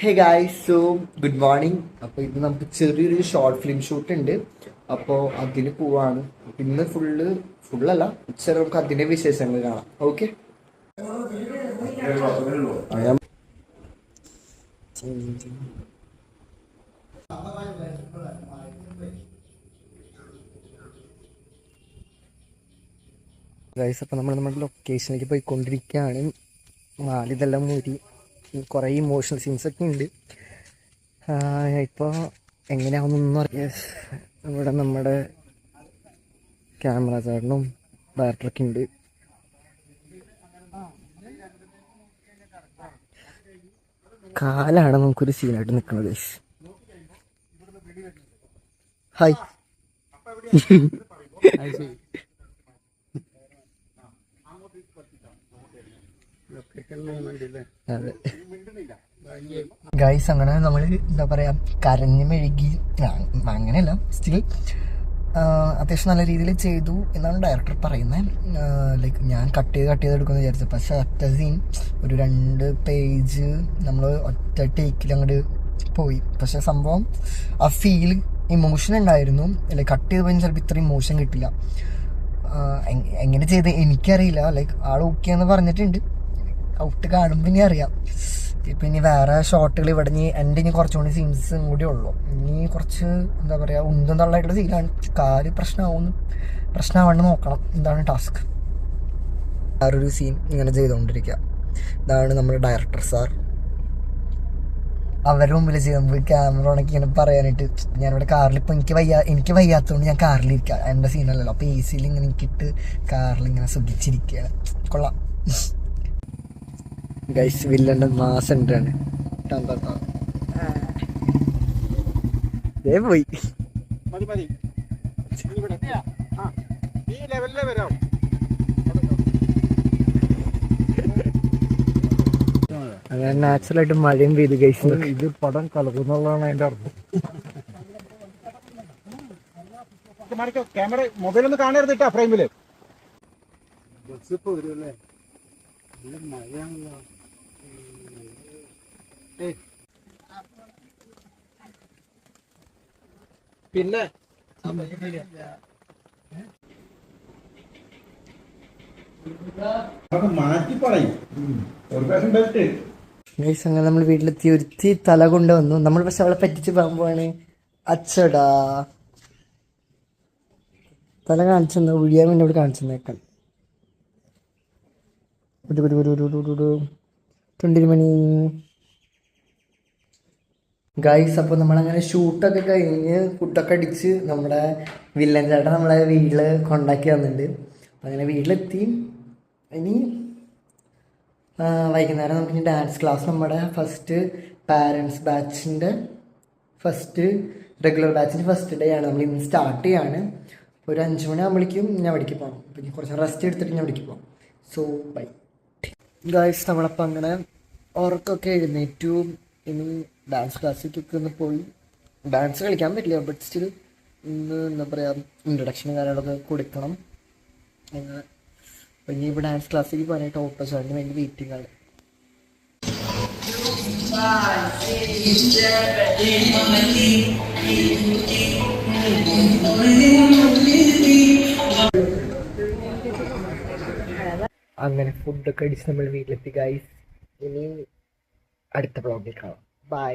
Hey guys, so good morning. അപ്പോൾ ഇത് നമുക്ക് ചെറിയൊരു ഷോർട്ട് ഫിലിം ഷൂട്ട് ഉണ്ട്. അപ്പോൾ അതിന് പോവാണ്. ഇന്ന് ഫുള്ളല്ല, ഉച്ച നമുക്ക് അതിൻ്റെ വിശേഷങ്ങൾ കാണാം. ഓക്കെ. ഗൈസ്, അപ്പോൾ നമ്മൾ നമ്മുടെ ലൊക്കേഷനിലേക്ക് പോയിക്കൊണ്ടിരിക്കുകയാണ്. ഇതെല്ലാം മൂരി കുറേ ഇമോഷണൽ സീൻസൊക്കെ ഉണ്ട്. ഇപ്പോൾ എങ്ങനെയാവുന്നൊന്നും അറിയാം. ഇവിടെ നമ്മുടെ ക്യാമറ ചേട്ടനും ഡയറക്ടറൊക്കെ ഉണ്ട്. കാലാണ് നമുക്കൊരു സീനായിട്ട് നിൽക്കുന്നത്. ഹായ്. അതെ ഗൈസ്, അങ്ങനെ നമ്മൾ എന്താ പറയുക, കരഞ്ഞ് മെഴുകി അങ്ങനെയല്ല, സ്റ്റിൽ അത്യാവശ്യം നല്ല രീതിയിൽ ചെയ്തു എന്നാണ് ഡയറക്ടർ പറയുന്നത്. ലൈക്ക് ഞാൻ കട്ട് ചെയ്ത് എടുക്കുമെന്ന് വിചാരിച്ചത്, പക്ഷെ ഒറ്റ സീൻ ഒരു 2 പേജ് നമ്മൾ ഒറ്റ ടേക്കിൽ അങ്ങോട്ട് പോയി. പക്ഷെ സംഭവം ആ ഫീൽ ഇമോഷൻ ഉണ്ടായിരുന്നു. ലൈക്ക് കട്ട് ചെയ്ത് പോയി ചിലപ്പോൾ ഇത്ര ഇമോഷൻ കിട്ടില്ല. എങ്ങനെ ചെയ്ത് എനിക്കറിയില്ല. ലൈക്ക് ആൾ ഓക്കെ എന്ന് പറഞ്ഞിട്ടുണ്ട്. ഔട്ട് കാണുമ്പോൾ ഇനി അറിയാം. ഇപ്പം ഇനി വേറെ ഷോട്ടുകൾ ഇവിടെ എൻ്റെ ഇനി കുറച്ചുകൂടി സീൻസും കൂടി ഉള്ളു. ഇനി കുറച്ച് എന്താ പറയുക, ഉന്തും തള്ളായിട്ടുള്ള സീനാണ്. കാര്യം പ്രശ്നമാവണ്ട് നോക്കണം. എന്താണ് ടാസ്ക്. വേറൊരു സീൻ ഇങ്ങനെ ചെയ്തുകൊണ്ടിരിക്കുക. ഇതാണ് നമ്മുടെ ഡയറക്ടർ സാർ. അവരുടെ മുമ്പിൽ ചെയ്യുമ്പോൾ ക്യാമറ ഉണക്കി ഇങ്ങനെ പറയാനായിട്ട് ഞാനിവിടെ കാറിൽ ഇപ്പോൾ എനിക്ക് വയ്യാത്തതുകൊണ്ട് ഞാൻ കാറിലിരിക്കുക. എൻ്റെ സീനല്ലല്ലോ. അപ്പോൾ എ സിയിൽ ഇങ്ങനെ എനിക്കിട്ട് കാറിൽ ഇങ്ങനെ സുഖിച്ചിരിക്കുകയാണ്. കൊള്ളാം ഗൈസ്. വില്ലൻ്റെ മാസ് എൻ്ററാണ്. പോയി അങ്ങനെ നാച്ചുറലായിട്ട് മഴയും പെയ്തു ഗൈസ്. ഇത് പടം കലക്കുന്നുള്ളതാണ് അതിൻ്റെ അർത്ഥം. ക്യാമറ മൊബൈലൊന്നും കാണരുത് കേട്ടോ ഫ്രെയിമില്. ബസ് ഇപ്പൊ വരുമല്ലേ, നല്ല മഴയാണല്ലോ. പിന്നെ മാറ്റി പറയും. അങ്ങനെ നമ്മൾ വീട്ടിലെത്തി ഒരുത്തി തല കൊണ്ടുവന്നു. നമ്മൾ പക്ഷെ അവളെ പറ്റിച്ച് പോകുമ്പോഴാണ് അച്ചടാ തല കാണിച്ചെന്ന് ഒഴിയാൻ വേണ്ടി അവിടെ കാണിച്ചെന്നേക്കാൻ. 20 മണി ഗൈസ്. അപ്പോൾ നമ്മളങ്ങനെ ഷൂട്ടൊക്കെ കഴിഞ്ഞ് ഫുഡൊക്കെ അടിച്ച് നമ്മുടെ വില്ലൻ ചേട്ടൻ നമ്മളെ വീട്ടിൽ കൊണ്ടാക്കി വന്നിട്ടുണ്ട്. അങ്ങനെ വീട്ടിലെത്തി. ഇനി വൈകുന്നേരം നമുക്കിനി ഡാൻസ് ക്ലാസ്, നമ്മുടെ ഫസ്റ്റ് പാരൻസ് ബാച്ചിൻ്റെ റെഗുലർ ബാച്ചിൻ്റെ ഫസ്റ്റ് ഡേ ആണ്. നമ്മൾ ഇന്ന് സ്റ്റാർട്ട് ചെയ്യാണ്. ഒരു 5 മണി ആകുമ്പോഴേക്കും ഞാൻ അവിടേക്ക് പോകണം. അപ്പോൾ ഇനി കുറച്ച് റെസ്റ്റ് എടുത്തിട്ട് ഞാൻ അവിടേക്ക് പോകാം. So bye guys. നമ്മളപ്പോൾ അങ്ങനെ ഉറക്കമൊക്കെ എഴുന്നേറ്റു. ഇനി ഡാൻസ് ക്ലാസ്സിലേക്കൊക്കെ ഒന്ന് പോയി. ഡാൻസ് കളിക്കാൻ പറ്റില്ല, ബട്ട് സ്റ്റിൽ ഇന്ന് എന്താ പറയുക, ഇൻട്രൊഡക്ഷൻ കാര്യങ്ങളൊക്കെ കൊടുക്കണം. അങ്ങനെ അപ്പോൾ ഇനി ഇപ്പോൾ ഡാൻസ് ക്ലാസ്സിലേക്ക് പോകാനായിട്ട് ഓട്ടോ ചാടിന് വേണ്ടി വെയിറ്റിംഗ് ആണ്. അങ്ങനെ ഫുഡൊക്കെ അടിച്ച് നമ്മൾ വീട്ടിലെത്തി ഗൈസ്. ഇനി അടുത്ത ബ്ലോഗിൽ കാണാം. ബൈ.